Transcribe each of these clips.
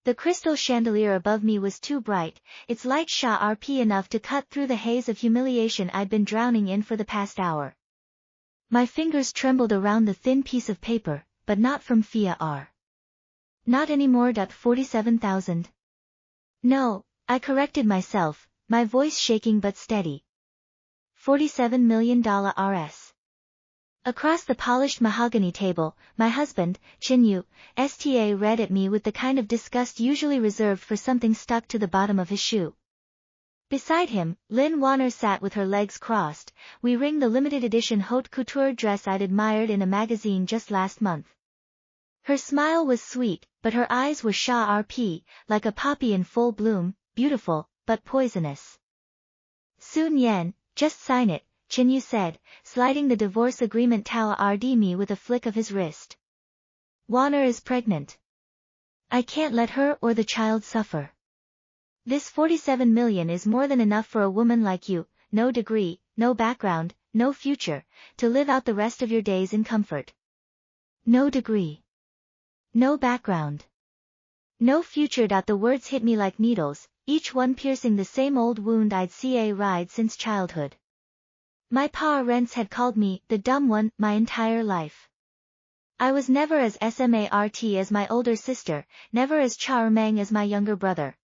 The crystal chandelier above me was too bright, its light shone enough to cut through the haze of humiliation I'd been drowning in for the past hour. My fingers trembled around the thin piece of paper, but not from fear. Not anymore. 47,000. No, I corrected myself, my voice shaking but steady. $47 million Rs. Across the polished mahogany table, my husband, Chen Yu, read at me with the kind of disgust usually reserved for something stuck to the bottom of his shoe. Beside him, Lin Wan'er sat with her legs crossed, wearing the limited edition haute couture dress I'd admired in a magazine just last month. Her smile was sweet, but her eyes were sharp, like a poppy in full bloom, beautiful, but poisonous. Nian, just sign it, Chen Yu said, sliding the divorce agreement toward me with a flick of his wrist. Wan'er is pregnant. I can't let her or the child suffer. This 47 million is more than enough for a woman like you, no degree, no background, no future, to live out the rest of your days in comfort. No degree. No background. No future. The words hit me like needles, each one piercing the same old wound I'd ride since childhood. My parents had called me the dumb one my entire life. I was never as smart as my older sister, never as charming as my younger brother.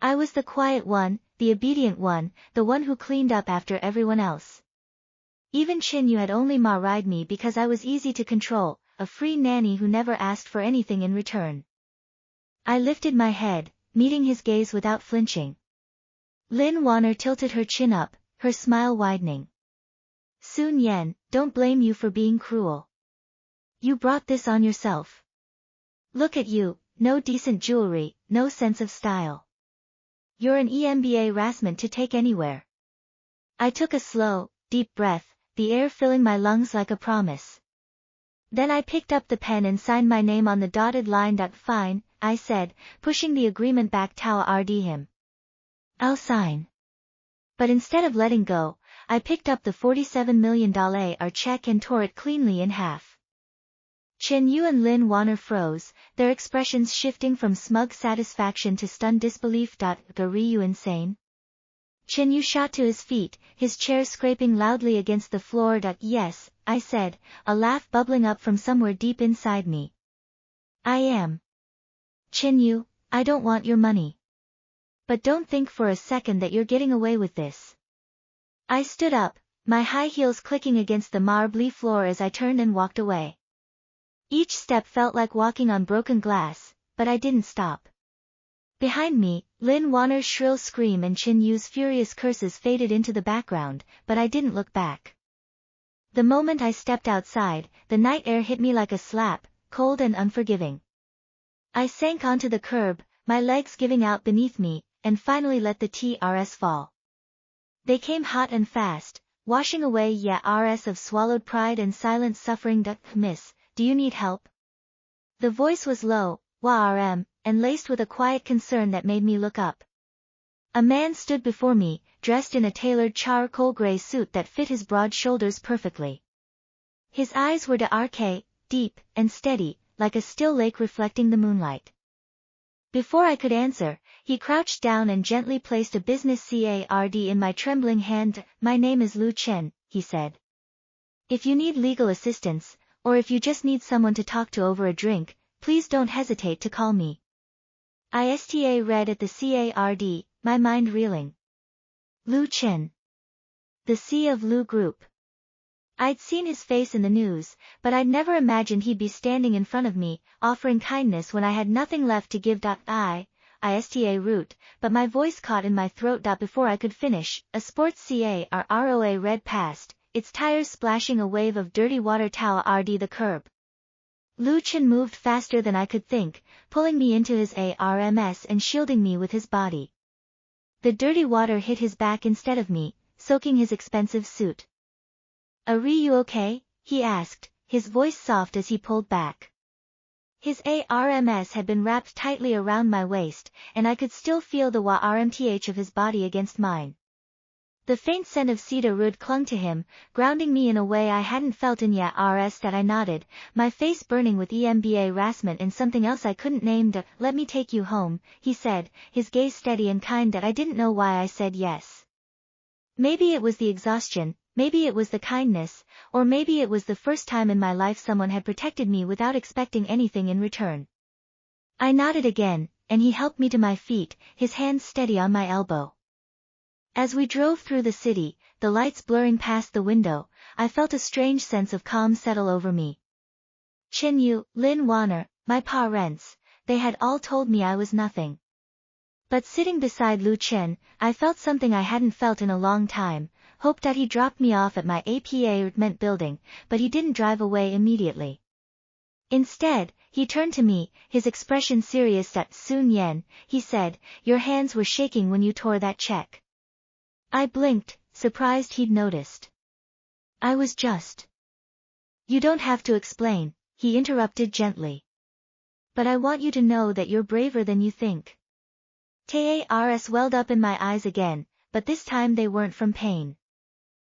I was the quiet one, the obedient one, the one who cleaned up after everyone else. Even Chen Yu had only married me because I was easy to control, a free nanny who never asked for anything in return. I lifted my head, meeting his gaze without flinching. Lin Wan'er tilted her chin up, her smile widening. Nian, don't blame you for being cruel. You brought this on yourself. Look at you, no decent jewelry, no sense of style. You're an embarrassment to take anywhere. I took a slow, deep breath, the air filling my lungs like a promise. Then I picked up the pen and signed my name on the dotted line. Fine, I said, pushing the agreement back toward him. I'll sign. But instead of letting go, I picked up the $47 million check and tore it cleanly in half. Chen Yu and Lin Wan'er froze, their expressions shifting from smug satisfaction to stunned disbelief. Are you insane? Chen Yu shot to his feet, his chair scraping loudly against the floor. Yes, I said, a laugh bubbling up from somewhere deep inside me. I am. Chen Yu, I don't want your money. But don't think for a second that you're getting away with this. I stood up, my high heels clicking against the marble floor as I turned and walked away. Each step felt like walking on broken glass, but I didn't stop. Behind me, Lin Wan'er's shrill scream and Chen Yu's furious curses faded into the background, but I didn't look back. The moment I stepped outside, the night air hit me like a slap, cold and unforgiving. I sank onto the curb, my legs giving out beneath me, and finally let the TRS fall. They came hot and fast, washing away years of swallowed pride and silent suffering. Miss, do you need help? The voice was low, and laced with a quiet concern that made me look up. A man stood before me, dressed in a tailored charcoal gray suit that fit his broad shoulders perfectly. His eyes were dark, deep, and steady, like a still lake reflecting the moonlight. Before I could answer, he crouched down and gently placed a business card in my trembling hand. My name is Lu Chen, he said. If you need legal assistance, or if you just need someone to talk to over a drink, please don't hesitate to call me. I read at the card, my mind reeling. Lu Chen. The C of Lu Group. I'd seen his face in the news, but I'd never imagined he'd be standing in front of me, offering kindness when I had nothing left to give. Root, but my voice caught in my throat. Before I could finish, a sports car read past, its tires splashing a wave of dirty water toward the curb. Lu Chen moved faster than I could think, pulling me into his arms and shielding me with his body. The dirty water hit his back instead of me, soaking his expensive suit. Are you okay? He asked, his voice soft as he pulled back. His arms had been wrapped tightly around my waist, and I could still feel the warmth of his body against mine. The faint scent of cedar wood clung to him, grounding me in a way I hadn't felt in years. That I nodded, my face burning with embarrassment and something else I couldn't name. Let me take you home, he said, his gaze steady and kind. That I didn't know why I said yes. Maybe it was the exhaustion, maybe it was the kindness, or maybe it was the first time in my life someone had protected me without expecting anything in return. I nodded again, and he helped me to my feet, his hand steady on my elbow. As we drove through the city, the lights blurring past the window, I felt a strange sense of calm settle over me. Chen Yu, Lin Wan'er, my parents, they had all told me I was nothing. But sitting beside Lu Chen, I felt something I hadn't felt in a long time, hoped that he dropped me off at my apartment building, but he didn't drive away immediately. Instead, he turned to me, his expression serious. Nian, he said, your hands were shaking when you tore that check. I blinked, surprised he'd noticed. I was just. You don't have to explain, he interrupted gently. But I want you to know that you're braver than you think. Tears welled up in my eyes again, but this time they weren't from pain.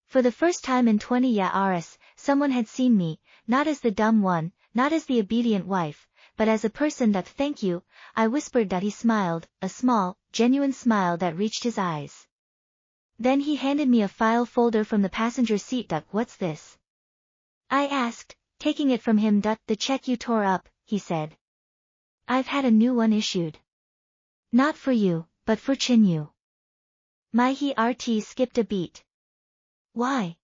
For the first time in 20 years, someone had seen me, not as the dumb one, not as the obedient wife, but as a person. Thank you, I whispered. He smiled, a small, genuine smile that reached his eyes. Then he handed me a file folder from the passenger seat. What's this? I asked, taking it from him. The check you tore up, he said. I've had a new one issued. Not for you, but for Chen Yu. My heart skipped a beat. Why?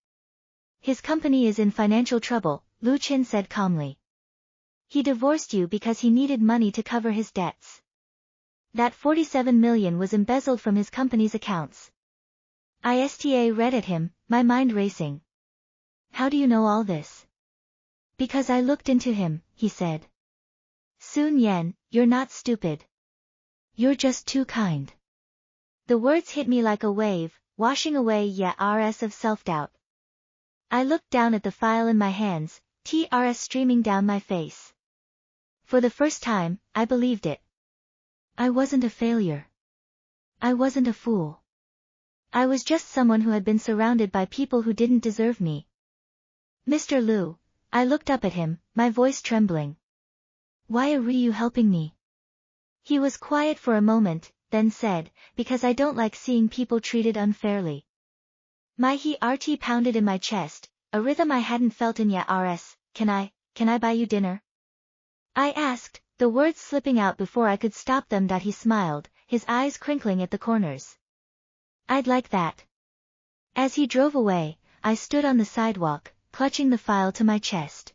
His company is in financial trouble, Lu Chen said calmly. He divorced you because he needed money to cover his debts. That 47 million was embezzled from his company's accounts. I read at him, my mind racing. How do you know all this? Because I looked into him, he said. Nian, you're not stupid. You're just too kind. The words hit me like a wave, washing away years of self-doubt. I looked down at the file in my hands, tears streaming down my face. For the first time, I believed it. I wasn't a failure. I wasn't a fool. I was just someone who had been surrounded by people who didn't deserve me. Mr. Lu, I looked up at him, my voice trembling. Why are you helping me? He was quiet for a moment, then said, because I don't like seeing people treated unfairly. My heart pounded in my chest, a rhythm I hadn't felt in years. Can I buy you dinner? I asked, the words slipping out before I could stop them. He smiled, his eyes crinkling at the corners. I'd like that. As he drove away, I stood on the sidewalk, clutching the file to my chest.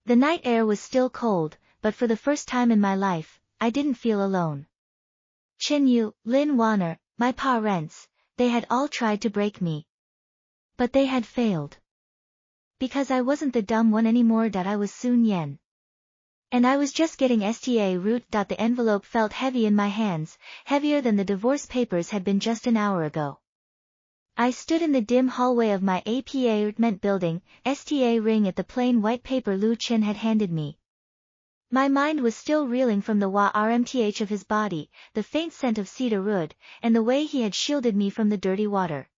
The night air was still cold, but for the first time in my life, I didn't feel alone. Chen Yu, Lin Wan'er, my parents, they had all tried to break me. But they had failed. Because I wasn't the dumb one anymore. I was Nian. And I was just getting root. The envelope felt heavy in my hands, heavier than the divorce papers had been just an hour ago. I stood in the dim hallway of my apartment building, ring at the plain white paper Lu Chen had handed me. My mind was still reeling from the warmth of his body, the faint scent of cedar wood, and the way he had shielded me from the dirty water.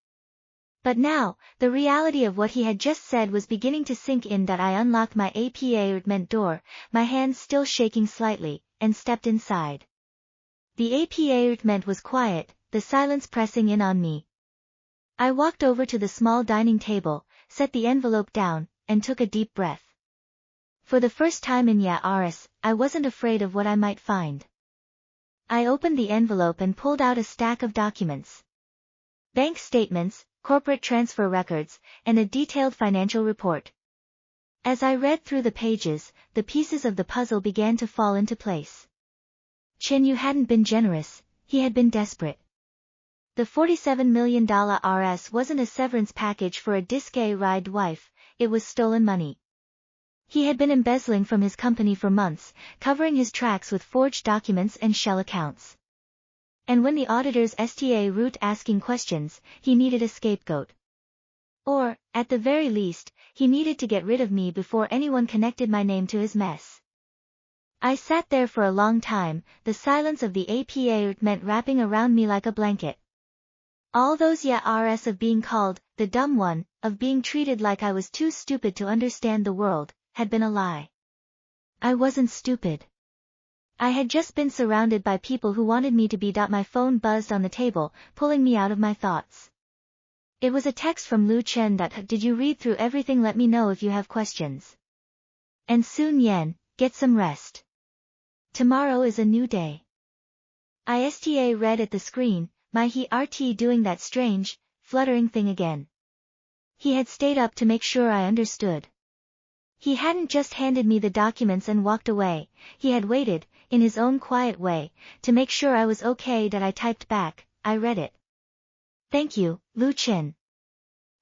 But now, the reality of what he had just said was beginning to sink in. I unlocked my apartment door, my hands still shaking slightly, and stepped inside. The apartment was quiet, the silence pressing in on me. I walked over to the small dining table, set the envelope down, and took a deep breath. For the first time in years, I wasn't afraid of what I might find. I opened the envelope and pulled out a stack of documents. Bank statements, corporate transfer records, and a detailed financial report. As I read through the pages, the pieces of the puzzle began to fall into place. Chen Yu hadn't been generous, he had been desperate. The $47 million RS wasn't a severance package for a disgust wife, it was stolen money. He had been embezzling from his company for months, covering his tracks with forged documents and shell accounts. And when the auditors root asking questions, he needed a scapegoat. Or, at the very least, he needed to get rid of me before anyone connected my name to his mess. I sat there for a long time, the silence of the apartment wrapping around me like a blanket. All those years of being called the dumb one, of being treated like I was too stupid to understand the world, had been a lie. I wasn't stupid. I had just been surrounded by people who wanted me to be. My phone buzzed on the table, pulling me out of my thoughts. It was a text from Lu Chen that, did you read through everything? Let me know if you have questions. And soon Nian, get some rest. Tomorrow is a new day. ISTA read at the screen, my heart doing that strange, fluttering thing again. He had stayed up to make sure I understood. He hadn't just handed me the documents and walked away, he had waited, in his own quiet way, to make sure I was okay. I typed back, I read it. Thank you, Lu Chen.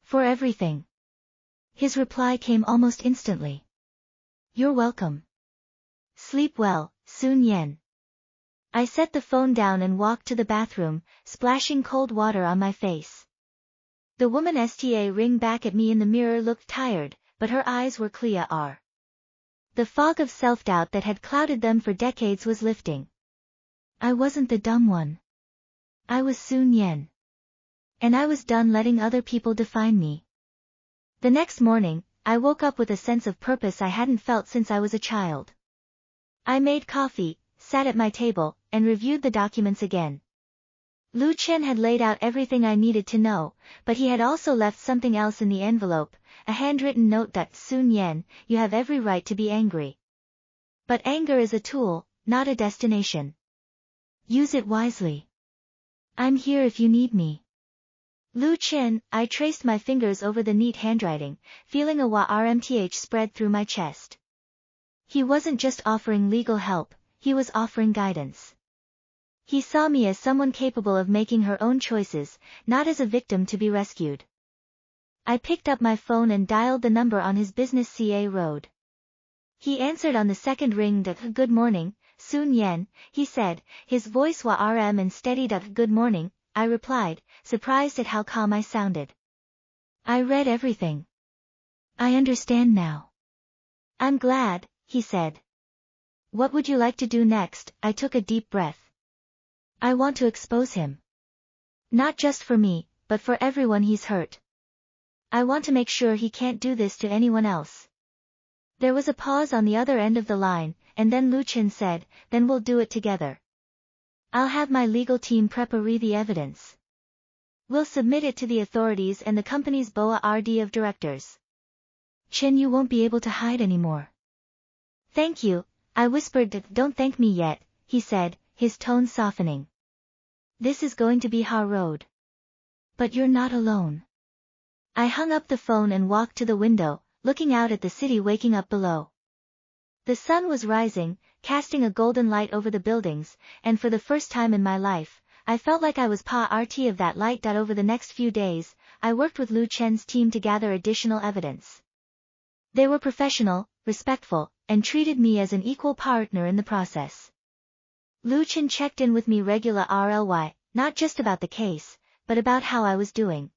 For everything. His reply came almost instantly. You're welcome. Sleep well, Sun Yan. I set the phone down and walked to the bathroom, splashing cold water on my face. The woman sta ring back at me in the mirror looked tired, but her eyes were clear. The fog of self-doubt that had clouded them for decades was lifting. I wasn't the dumb one. I was Sun Yan. And I was done letting other people define me. The next morning, I woke up with a sense of purpose I hadn't felt since I was a child. I made coffee, sat at my table, and reviewed the documents again. Lu Chen had laid out everything I needed to know, but he had also left something else in the envelope, a handwritten note that, Sun Yan, you have every right to be angry. But anger is a tool, not a destination. Use it wisely. I'm here if you need me. Lu Chen, I traced my fingers over the neat handwriting, feeling a warmth spread through my chest. He wasn't just offering legal help, he was offering guidance. He saw me as someone capable of making her own choices, not as a victim to be rescued. I picked up my phone and dialed the number on his business CA road. He answered on the second ring. Good morning, Sun Yan, he said, his voice warm and steady. Good morning, I replied, surprised at how calm I sounded. I read everything. I understand now. I'm glad, he said. What would you like to do next? I took a deep breath. I want to expose him. Not just for me, but for everyone he's hurt. I want to make sure he can't do this to anyone else. There was a pause on the other end of the line, and then Lu Chen said, then we'll do it together. I'll have my legal team prepare the evidence. We'll submit it to the authorities and the company's board of directors. Chen Yu won't be able to hide anymore. Thank you, I whispered. Don't thank me yet, he said, his tone softening. This is going to be hard road. But you're not alone. I hung up the phone and walked to the window, looking out at the city waking up below. The sun was rising, casting a golden light over the buildings, and for the first time in my life, I felt like I was part of that light. Over the next few days, I worked with Lu Chen's team to gather additional evidence. They were professional, respectful, and treated me as an equal partner in the process. Lu Chen checked in with me regularly, not just about the case, but about how I was doing.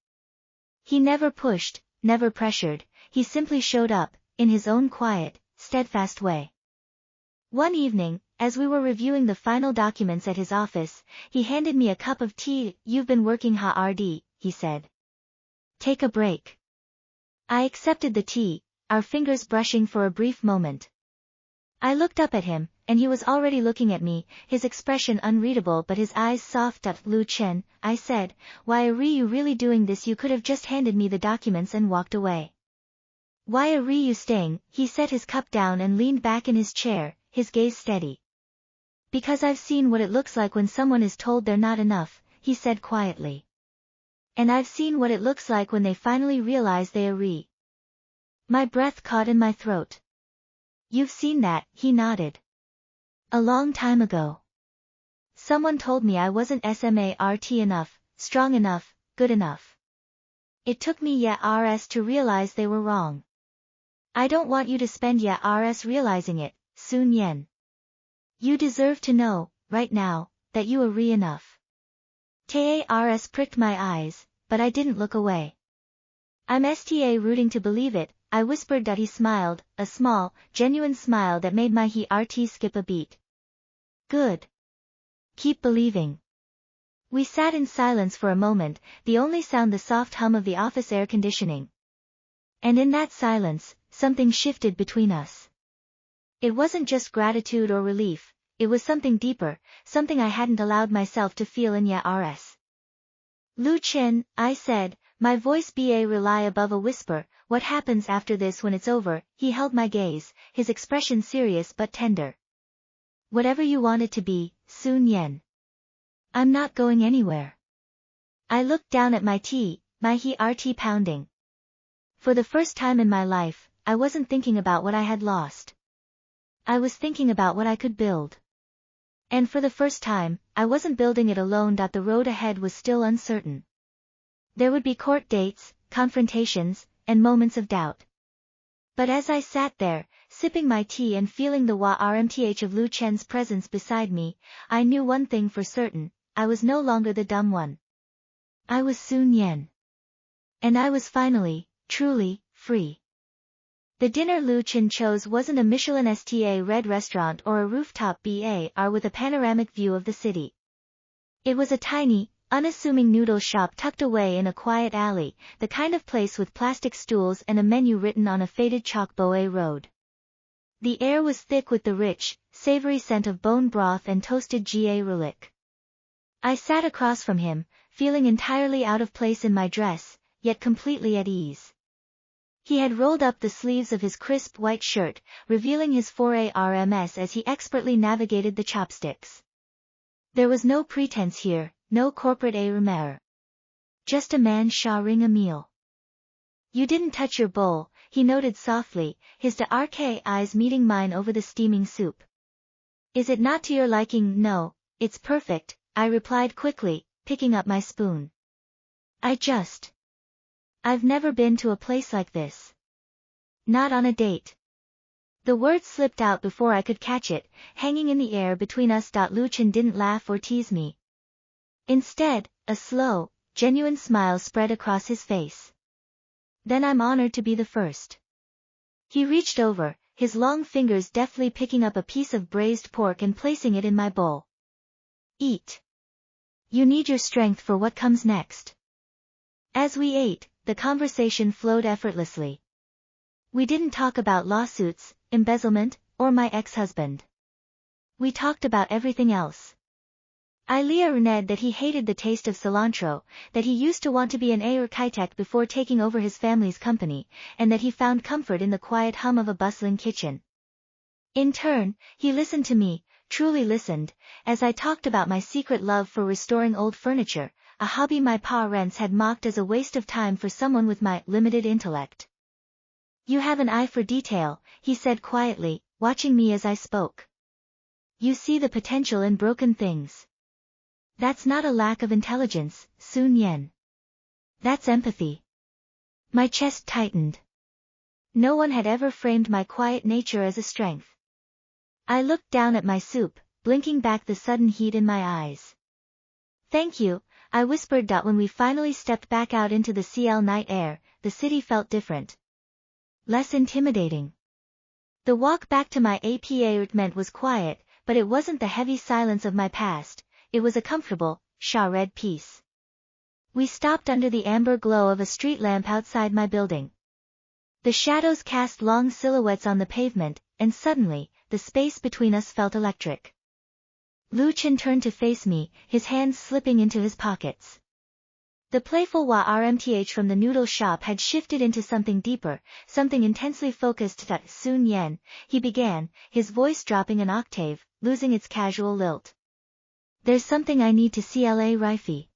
He never pushed, never pressured, he simply showed up, in his own quiet, steadfast way. One evening, as we were reviewing the final documents at his office, he handed me a cup of tea. You've been working hard, he said. Take a break. I accepted the tea, our fingers brushing for a brief moment. I looked up at him, and he was already looking at me, his expression unreadable but his eyes soft. Lu Chen, I said, why are you really doing this? You could have just handed me the documents and walked away. Why are you staying? He set his cup down and leaned back in his chair, his gaze steady. Because I've seen what it looks like when someone is told they're not enough, he said quietly. And I've seen what it looks like when they finally realize they are. My breath caught in my throat. You've seen that, he nodded. A long time ago. Someone told me I wasn't smart enough, strong enough, good enough. It took me years to realize they were wrong. I don't want you to spend years realizing it, Sun Yan. You deserve to know, right now, that you are enough. Tas pricked my eyes, but I didn't look away. I'm rooting to believe it, I whispered. He smiled, a small, genuine smile that made my heart skip a beat. Good. Keep believing. We sat in silence for a moment, the only sound the soft hum of the office air conditioning. And in that silence, something shifted between us. It wasn't just gratitude or relief, it was something deeper, something I hadn't allowed myself to feel in years. Lu Chen, I said, my voice rely above a whisper, what happens after this when it's over? He held my gaze, his expression serious but tender. Whatever you want it to be, Nian. I'm not going anywhere. I looked down at my tea, my heart pounding. For the first time in my life, I wasn't thinking about what I had lost. I was thinking about what I could build. And for the first time, I wasn't building it alone. The road ahead was still uncertain. There would be court dates, confrontations, and moments of doubt. But as I sat there, sipping my tea and feeling the warmth of Lu Chen's presence beside me, I knew one thing for certain, I was no longer the dumb one. I was Nian. And I was finally, truly, free. The dinner Lu Chen chose wasn't a Michelin star red restaurant or a rooftop bar with a panoramic view of the city. It was a tiny, unassuming noodle shop tucked away in a quiet alley, the kind of place with plastic stools and a menu written on a faded chalkboard road. The air was thick with the rich, savory scent of bone broth and toasted rouleau. I sat across from him, feeling entirely out of place in my dress, yet completely at ease. He had rolled up the sleeves of his crisp white shirt, revealing his forearms as he expertly navigated the chopsticks. There was no pretense here, no corporate rumeur. Just a man sharing a meal. You didn't touch your bowl, he noted softly, his dark eyes meeting mine over the steaming soup. Is it not to your liking? No, it's perfect, I replied quickly, picking up my spoon. I've never been to a place like this. Not on a date. The word slipped out before I could catch it, hanging in the air between us. Lu Chen didn't laugh or tease me. Instead, a slow, genuine smile spread across his face. Then I'm honored to be the first. He reached over, his long fingers deftly picking up a piece of braised pork and placing it in my bowl. Eat. You need your strength for what comes next. As we ate, the conversation flowed effortlessly. We didn't talk about lawsuits, embezzlement, or my ex-husband. We talked about everything else. I learned that he hated the taste of cilantro, that he used to want to be an architect before taking over his family's company, and that he found comfort in the quiet hum of a bustling kitchen. In turn, he listened to me, truly listened, as I talked about my secret love for restoring old furniture, a hobby my parents had mocked as a waste of time for someone with my limited intellect. You have an eye for detail, he said quietly, watching me as I spoke. You see the potential in broken things. That's not a lack of intelligence, Nian. That's empathy. My chest tightened. No one had ever framed my quiet nature as a strength. I looked down at my soup, blinking back the sudden heat in my eyes. Thank you, I whispered. When we finally stepped back out into the CL night air, the city felt different. Less intimidating. The walk back to my apartment was quiet, but it wasn't the heavy silence of my past, it was a comfortable, red peace. We stopped under the amber glow of a street lamp outside my building. The shadows cast long silhouettes on the pavement, and suddenly, the space between us felt electric. Lu Chen turned to face me, his hands slipping into his pockets. The playful warmth from the noodle shop had shifted into something deeper, something intensely focused. Nian, he began, his voice dropping an octave, losing its casual lilt. There's something I need to CLA Rifi.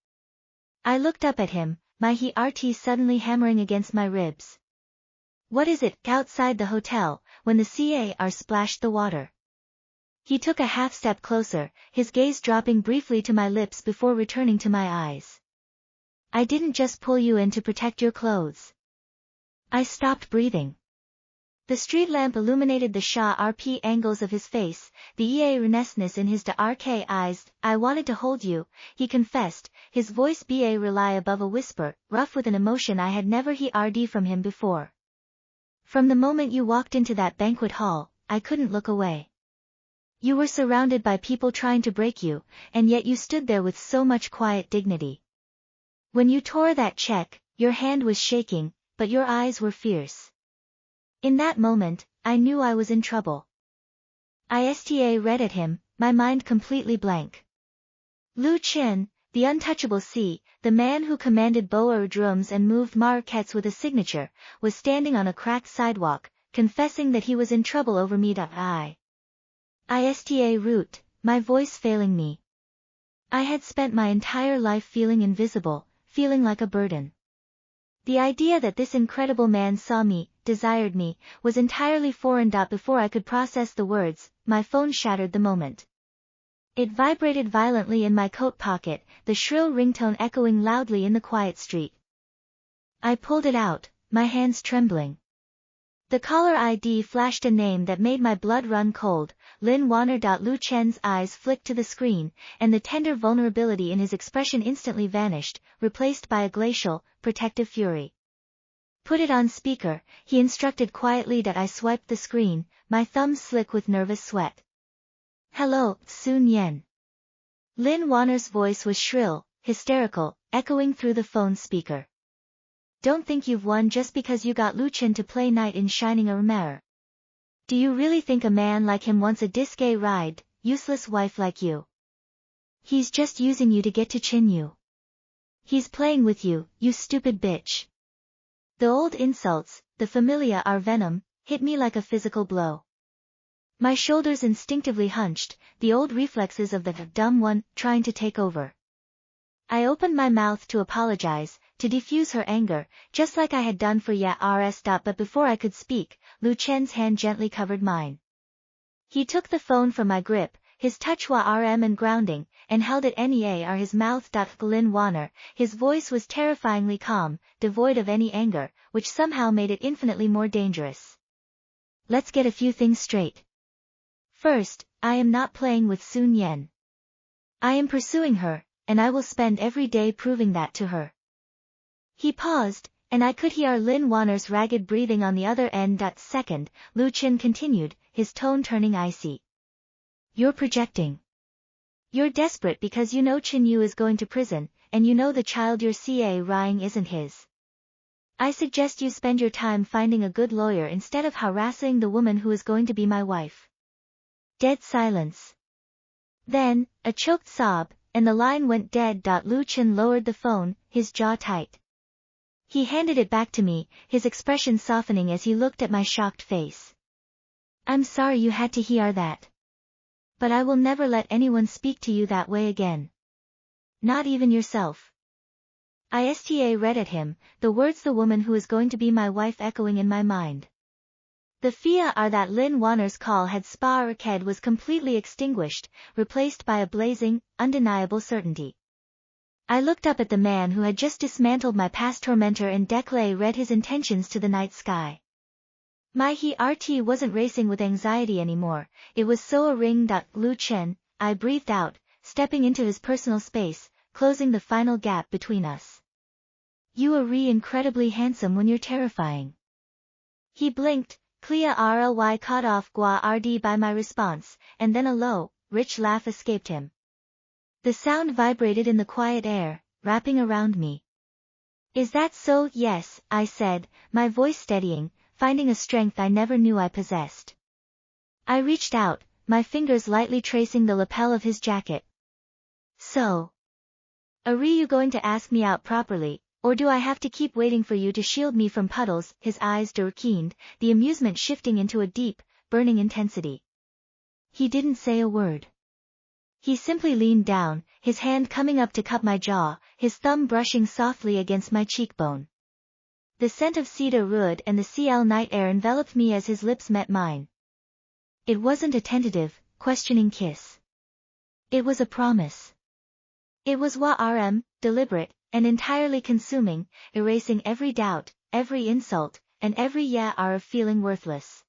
I looked up at him, my heart suddenly hammering against my ribs. What is it? Outside the hotel, when the car splashed the water. He took a half step closer, his gaze dropping briefly to my lips before returning to my eyes. I didn't just pull you in to protect your clothes. I stopped breathing. The street lamp illuminated the sharp angles of his face, the earnestness in his dark eyes. I wanted to hold you, he confessed, his voice rely above a whisper, rough with an emotion I had never heard from him before. From the moment you walked into that banquet hall, I couldn't look away. You were surrounded by people trying to break you, and yet you stood there with so much quiet dignity. When you tore that check, your hand was shaking, but your eyes were fierce. In that moment, I knew I was in trouble. I read at him, my mind completely blank. Lu Chen, the untouchable C, the man who commanded boa drums and moved marquettes with a signature, was standing on a cracked sidewalk, confessing that he was in trouble over me. Ista root, my voice failing me. I had spent my entire life feeling invisible, feeling like a burden. The idea that this incredible man saw me, desired me, was entirely foreign. Before I could process the words, my phone shattered the moment. It vibrated violently in my coat pocket, the shrill ringtone echoing loudly in the quiet street. I pulled it out, my hands trembling. The caller ID flashed a name that made my blood run cold, Lin Wan'er. Lu Chen's eyes flicked to the screen, and the tender vulnerability in his expression instantly vanished, replaced by a glacial, protective fury. Put it on speaker, he instructed quietly. I swiped the screen, my thumbs slick with nervous sweat. Hello, Nian. Lin Wan'er's voice was shrill, hysterical, echoing through the phone speaker. Don't think you've won just because you got Lu Chen to play knight in shining armor. Do you really think a man like him wants a disque ride, useless wife like you? He's just using you to get to Chen Yu. He's playing with you, you stupid bitch. The old insults, the familiar venom, hit me like a physical blow. My shoulders instinctively hunched, the old reflexes of the dumb one trying to take over. I opened my mouth to apologize, to defuse her anger, just like I had done for Rs. But before I could speak, Lu Chen's hand gently covered mine. He took the phone from my grip, his touch rm and grounding, and held it near his mouth. Lin Wan'er, his voice was terrifyingly calm, devoid of any anger, which somehow made it infinitely more dangerous. Let's get a few things straight. First, I am not playing with Nian. I am pursuing her, and I will spend every day proving that to her. He paused, and I could hear Lin Wan'er's ragged breathing on the other end. Second, Lu Chen continued, his tone turning icy. You're projecting. You're desperate because you know Chen Yu is going to prison, and you know the child you're carrying isn't his. I suggest you spend your time finding a good lawyer instead of harassing the woman who is going to be my wife. Dead silence. Then, a choked sob, and the line went dead. Lu Chen lowered the phone, his jaw tight. He handed it back to me, his expression softening as he looked at my shocked face. I'm sorry you had to hear that. But I will never let anyone speak to you that way again. Not even yourself. Ista read at him, the words the woman who is going to be my wife echoing in my mind. The fear that Lin Wan'er's call had sparked was completely extinguished, replaced by a blazing, undeniable certainty. I looked up at the man who had just dismantled my past tormentor and read his intentions to the night sky. My heart wasn't racing with anxiety anymore, it was so a ring. Lu Chen, I breathed out, stepping into his personal space, closing the final gap between us. You are incredibly handsome when you're terrifying. He blinked, clear rly caught off guard by my response, and then a low, rich laugh escaped him. The sound vibrated in the quiet air, wrapping around me. Is that so? Yes, I said, my voice steadying, finding a strength I never knew I possessed. I reached out, my fingers lightly tracing the lapel of his jacket. So. Are you going to ask me out properly, or do I have to keep waiting for you to shield me from puddles? His eyes darkened, the amusement shifting into a deep, burning intensity. He didn't say a word. He simply leaned down, his hand coming up to cup my jaw, his thumb brushing softly against my cheekbone. The scent of cedar wood and the night air enveloped me as his lips met mine. It wasn't a tentative, questioning kiss. It was a promise. It was deliberate, and entirely consuming, erasing every doubt, every insult, and every hour of feeling worthless.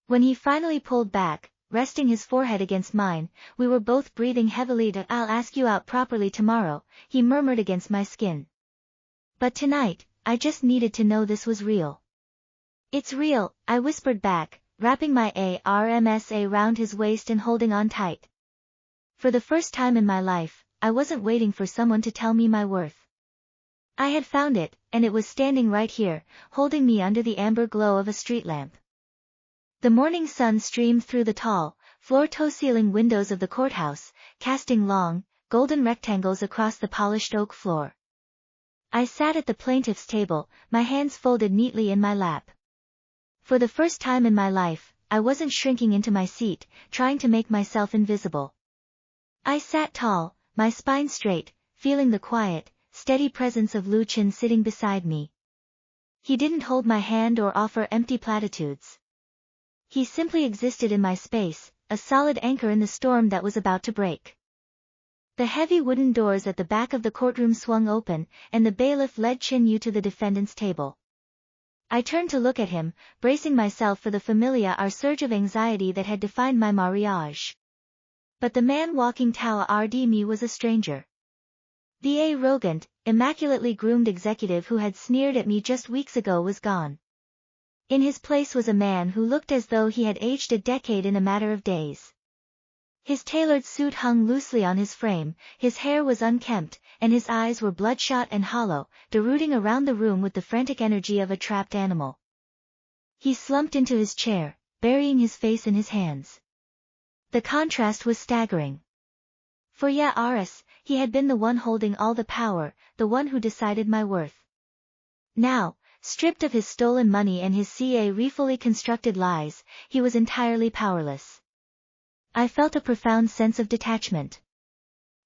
When he finally pulled back, resting his forehead against mine, we were both breathing heavily. I'll ask you out properly tomorrow, he murmured against my skin. But tonight, I just needed to know this was real. It's real, I whispered back, wrapping my armsa round his waist and holding on tight. For the first time in my life, I wasn't waiting for someone to tell me my worth. I had found it, and it was standing right here, holding me under the amber glow of a street lamp. The morning sun streamed through the tall, floor-to-ceiling windows of the courthouse, casting long, golden rectangles across the polished oak floor. I sat at the plaintiff's table, my hands folded neatly in my lap. For the first time in my life, I wasn't shrinking into my seat, trying to make myself invisible. I sat tall, my spine straight, feeling the quiet, steady presence of Lu Chen sitting beside me. He didn't hold my hand or offer empty platitudes. He simply existed in my space, a solid anchor in the storm that was about to break. The heavy wooden doors at the back of the courtroom swung open, and the bailiff led Chen Yu to the defendant's table. I turned to look at him, bracing myself for the familiar surge of anxiety that had defined my mariage. But the man walking toward me was a stranger. The arrogant, immaculately groomed executive who had sneered at me just weeks ago was gone. In his place was a man who looked as though he had aged a decade in a matter of days. His tailored suit hung loosely on his frame, his hair was unkempt, and his eyes were bloodshot and hollow, darooting around the room with the frantic energy of a trapped animal. He slumped into his chair, burying his face in his hands. The contrast was staggering. For years, he had been the one holding all the power, the one who decided my worth. Now, stripped of his stolen money and his fully constructed lies, he was entirely powerless. I felt a profound sense of detachment.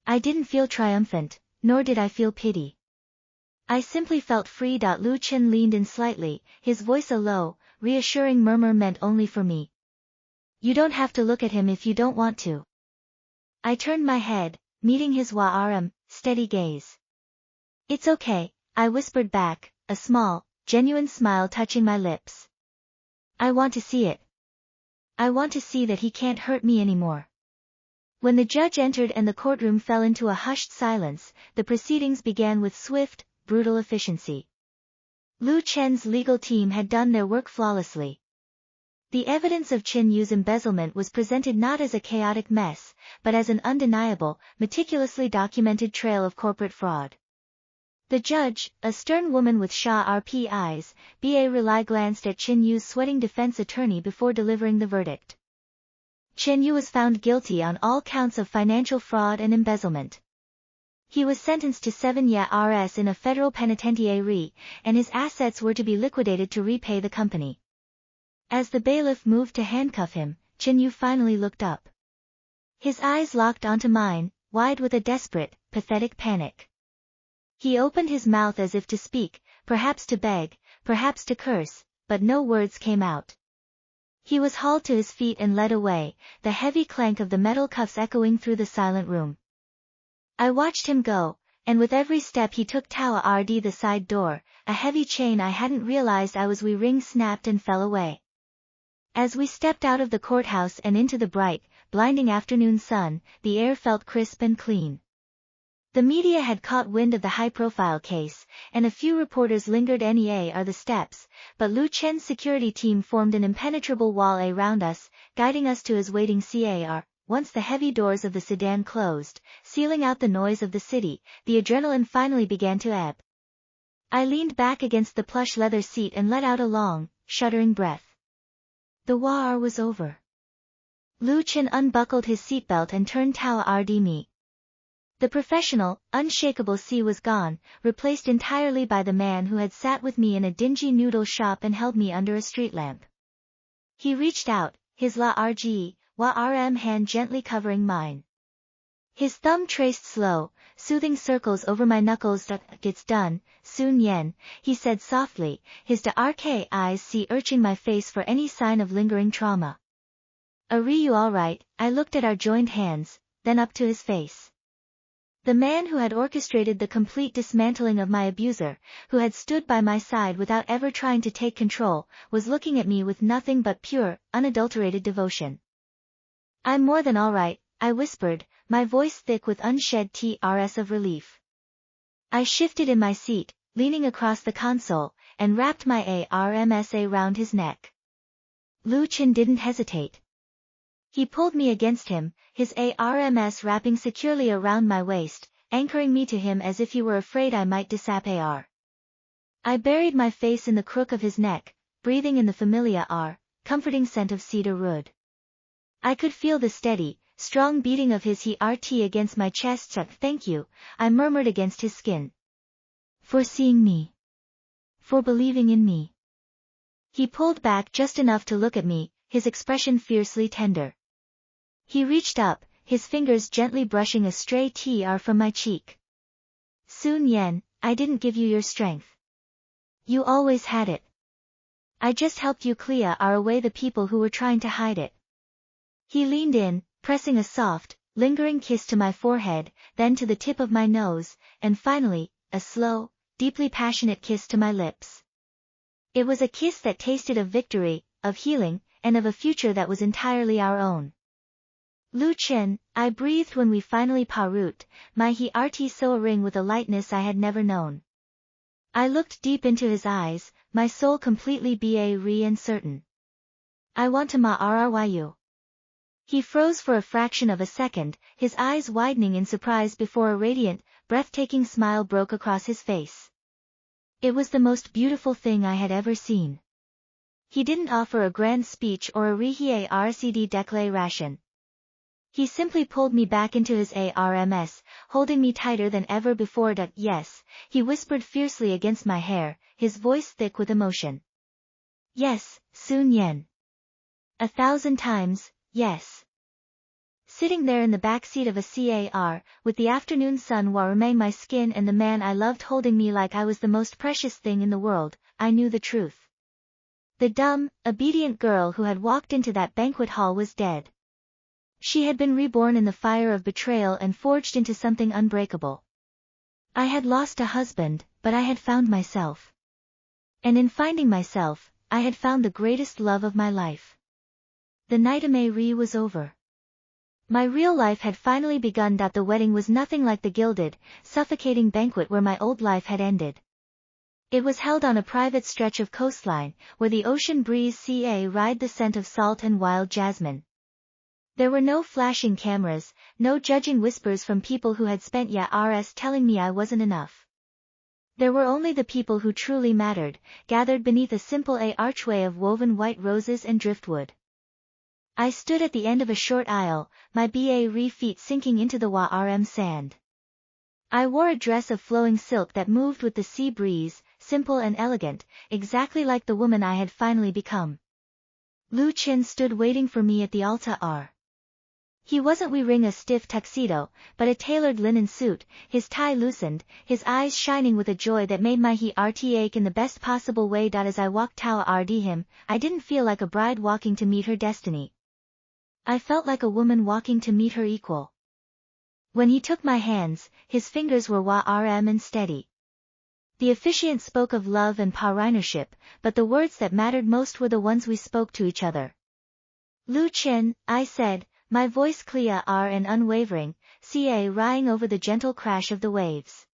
I didn't feel triumphant, nor did I feel pity. I simply felt free. Lu Chen leaned in slightly, his voice a low, reassuring murmur meant only for me. You don't have to look at him if you don't want to. I turned my head, meeting his steady gaze. It's okay, I whispered back, a small, genuine smile touching my lips. I want to see it. I want to see that he can't hurt me anymore. When the judge entered and the courtroom fell into a hushed silence, the proceedings began with swift, brutal efficiency. Lu Chen's legal team had done their work flawlessly. The evidence of Chen Yu's embezzlement was presented not as a chaotic mess, but as an undeniable, meticulously documented trail of corporate fraud. The judge, a stern woman with sharp eyes, glanced at Chen Yu's sweating defense attorney before delivering the verdict. Chen Yu was found guilty on all counts of financial fraud and embezzlement. He was sentenced to 7 years in a federal penitentiary, and his assets were to be liquidated to repay the company. As the bailiff moved to handcuff him, Chen Yu finally looked up. His eyes locked onto mine, wide with a desperate, pathetic panic. He opened his mouth as if to speak, perhaps to beg, perhaps to curse, but no words came out. He was hauled to his feet and led away, the heavy clank of the metal cuffs echoing through the silent room. I watched him go, and with every step he took toward the side door, a heavy chain I hadn't realized I was ring snapped and fell away. As we stepped out of the courthouse and into the bright, blinding afternoon sun, the air felt crisp and clean. The media had caught wind of the high-profile case, and a few reporters lingered near the steps, but Lu Chen's security team formed an impenetrable wall around us, guiding us to his waiting car. Once the heavy doors of the sedan closed, sealing out the noise of the city, the adrenaline finally began to ebb. I leaned back against the plush leather seat and let out a long, shuddering breath. The war was over. Lu Chen unbuckled his seatbelt and turned toward me. The professional, unshakable C was gone, replaced entirely by the man who had sat with me in a dingy noodle shop and held me under a street lamp. He reached out, his hand gently covering mine. His thumb traced slow, soothing circles over my knuckles. It's done, soon Nian, he said softly, his dark eyes searching my face for any sign of lingering trauma. Are you alright? I looked at our joined hands, then up to his face. The man who had orchestrated the complete dismantling of my abuser, who had stood by my side without ever trying to take control, was looking at me with nothing but pure, unadulterated devotion. I'm more than alright, I whispered, my voice thick with unshed tears of relief. I shifted in my seat, leaning across the console, and wrapped my arms round his neck. Lu Chen didn't hesitate. He pulled me against him, his arms wrapping securely around my waist, anchoring me to him as if he were afraid I might disappear. I buried my face in the crook of his neck, breathing in the familiar, comforting scent of cedar wood. I could feel the steady, strong beating of his heart against my chest. Thank you, I murmured against his skin. For seeing me. For believing in me. He pulled back just enough to look at me, his expression fiercely tender. He reached up, his fingers gently brushing a stray tear from my cheek. Sun Yan, I didn't give you your strength. You always had it. I just helped you clear away the people who were trying to hide it. He leaned in, pressing a soft, lingering kiss to my forehead, then to the tip of my nose, and finally, a slow, deeply passionate kiss to my lips. It was a kiss that tasted of victory, of healing, and of a future that was entirely our own. Lu Chen, I breathed when we finally parut, my heart soaring with a lightness I had never known. I looked deep into his eyes, my soul completely and certain. I want to marry you. He froze for a fraction of a second, his eyes widening in surprise before a radiant, breathtaking smile broke across his face. It was the most beautiful thing I had ever seen. He didn't offer a grand speech or a RCD declaration. He simply pulled me back into his arms, holding me tighter than ever before. Yes, he whispered fiercely against my hair, his voice thick with emotion. Yes, Sun Yan. 1,000 times, yes. Sitting there in the back seat of a car, with the afternoon sun warming my skin and the man I loved holding me like I was the most precious thing in the world, I knew the truth. The dumb, obedient girl who had walked into that banquet hall was dead. She had been reborn in the fire of betrayal and forged into something unbreakable. I had lost a husband, but I had found myself. And in finding myself, I had found the greatest love of my life. The nightmare was over. My real life had finally begun. The wedding was nothing like the gilded, suffocating banquet where my old life had ended. It was held on a private stretch of coastline, where the ocean breeze ride the scent of salt and wild jasmine. There were no flashing cameras, no judging whispers from people who had spent years telling me I wasn't enough. There were only the people who truly mattered, gathered beneath a simple archway of woven white roses and driftwood. I stood at the end of a short aisle, my feet sinking into the warm sand. I wore a dress of flowing silk that moved with the sea breeze, simple and elegant, exactly like the woman I had finally become. Lu Chen stood waiting for me at the altar. He wasn't wearing a stiff tuxedo, but a tailored linen suit, his tie loosened, his eyes shining with a joy that made my heart ache in the best possible way. As I walked toward him, I didn't feel like a bride walking to meet her destiny. I felt like a woman walking to meet her equal. When he took my hands, his fingers were warm and steady. The officiant spoke of love and partnership, but the words that mattered most were the ones we spoke to each other. Lu Chen, I said, my voice clear and unwavering, riding over the gentle crash of the waves.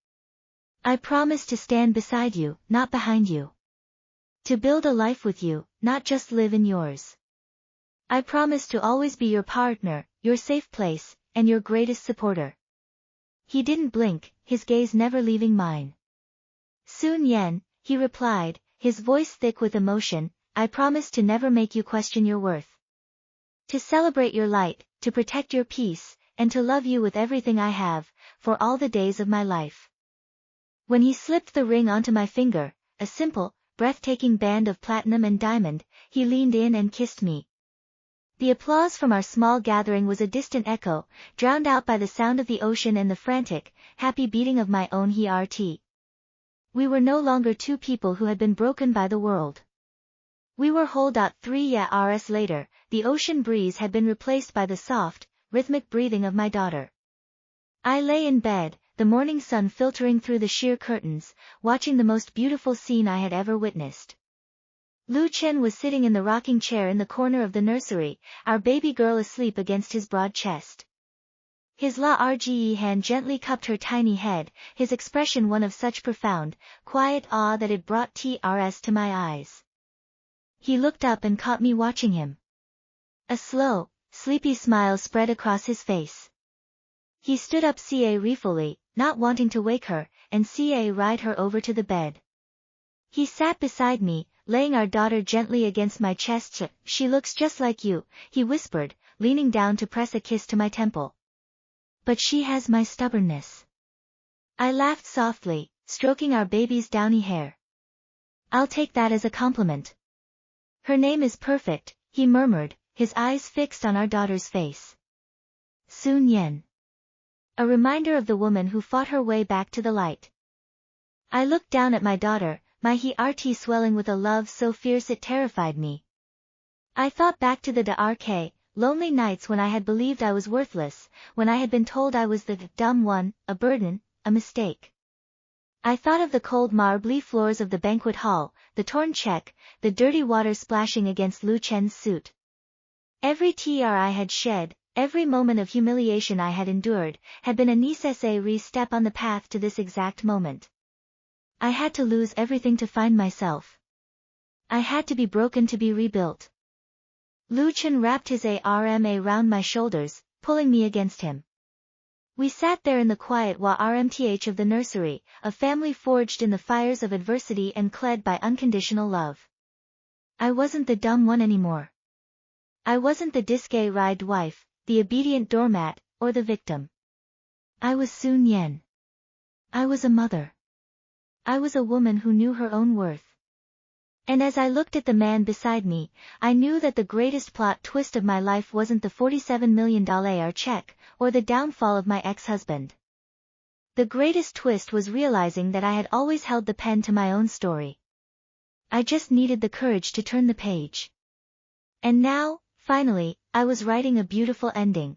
I promise to stand beside you, not behind you. To build a life with you, not just live in yours. I promise to always be your partner, your safe place, and your greatest supporter. He didn't blink, his gaze never leaving mine. Sun Yan, he replied, his voice thick with emotion, I promise to never make you question your worth. To celebrate your light, to protect your peace, and to love you with everything I have, for all the days of my life. When he slipped the ring onto my finger, a simple, breathtaking band of platinum and diamond, he leaned in and kissed me. The applause from our small gathering was a distant echo, drowned out by the sound of the ocean and the frantic, happy beating of my own heart. We were no longer two people who had been broken by the world. We were whole. 3 years later, the ocean breeze had been replaced by the soft, rhythmic breathing of my daughter. I lay in bed, the morning sun filtering through the sheer curtains, watching the most beautiful scene I had ever witnessed. Lu Chen was sitting in the rocking chair in the corner of the nursery, our baby girl asleep against his broad chest. His large hand gently cupped her tiny head, his expression one of such profound, quiet awe that it brought tears to my eyes. He looked up and caught me watching him. A slow, sleepy smile spread across his face. He stood up regally, not wanting to wake her, and ride her over to the bed. He sat beside me, laying our daughter gently against my chest. She looks just like you, he whispered, leaning down to press a kiss to my temple. But she has my stubbornness. I laughed softly, stroking our baby's downy hair. I'll take that as a compliment. Her name is perfect, he murmured, his eyes fixed on our daughter's face. Su Nian. A reminder of the woman who fought her way back to the light. I looked down at my daughter, my heart swelling with a love so fierce it terrified me. I thought back to the dark, lonely nights when I had believed I was worthless, when I had been told I was the dumb one, a burden, a mistake. I thought of the cold marbly floors of the banquet hall, the torn check, the dirty water splashing against Lu Chen's suit. Every tear I had shed, every moment of humiliation I had endured, had been a necessary step on the path to this exact moment. I had to lose everything to find myself. I had to be broken to be rebuilt. Lu Chen wrapped his arm around my shoulders, pulling me against him. We sat there in the quiet warmth of the nursery, a family forged in the fires of adversity and clad by unconditional love. I wasn't the dumb one anymore. I wasn't the disgust wife, the obedient doormat, or the victim. I was Su Nian. I was a mother. I was a woman who knew her own worth. And as I looked at the man beside me, I knew that the greatest plot twist of my life wasn't the $47 million check, or the downfall of my ex-husband. The greatest twist was realizing that I had always held the pen to my own story. I just needed the courage to turn the page. And now, finally, I was writing a beautiful ending.